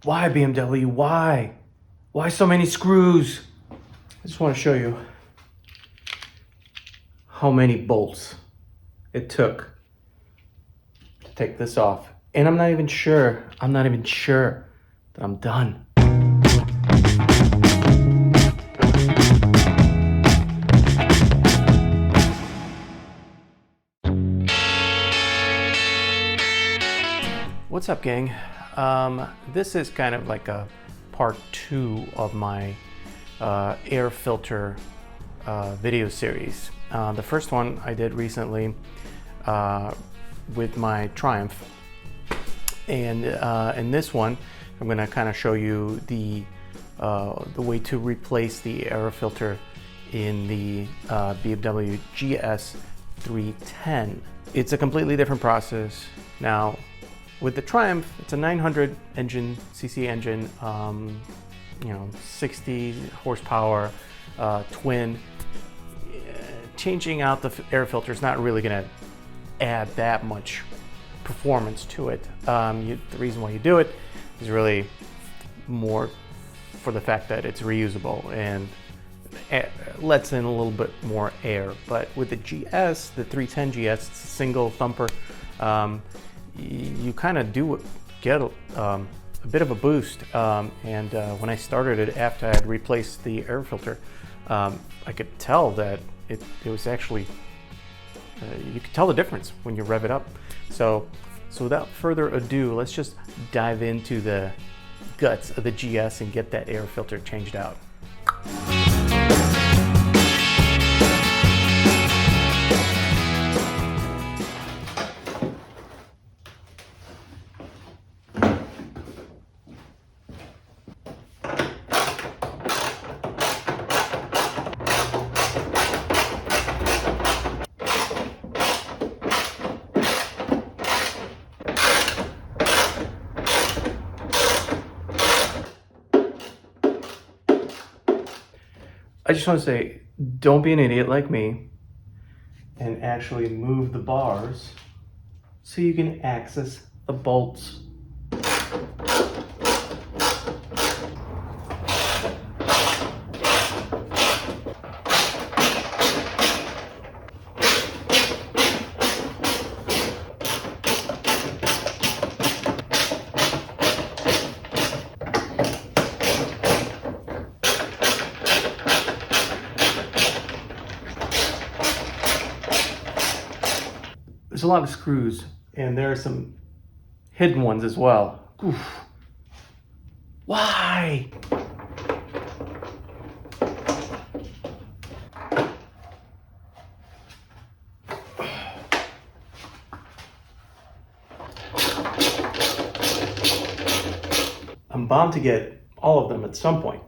Why BMW? Why? Why so many screws? I just want to show you how many bolts it took to take this off. And I'm not even sure that I'm done. What's up, gang? This is kind of like a part 2 of my air filter video series. The first one I did recently with my Triumph, and in this one I'm going to kind of show you the way to replace the air filter in the BMW GS310. It's a completely different process. Now, with the Triumph, it's a 900 cc engine, 60 horsepower, twin. Changing out the air filter is not really going to add that much performance to it. The reason why you do it is really more for the fact that it's reusable and lets in a little bit more air. But with the GS, the 310 GS, it's a single thumper. You kind of do get a bit of a boost, and when I started it after I had replaced the air filter, I could tell that it was actually, you could tell the difference when you rev it up. So without further ado, let's just dive into the guts of the GS and get that air filter changed out. I just want to say, don't be an idiot like me and actually move the bars so you can access the bolts. There's a lot of screws, and there are some hidden ones as well. Oof. Why? I'm bound to get all of them at some point.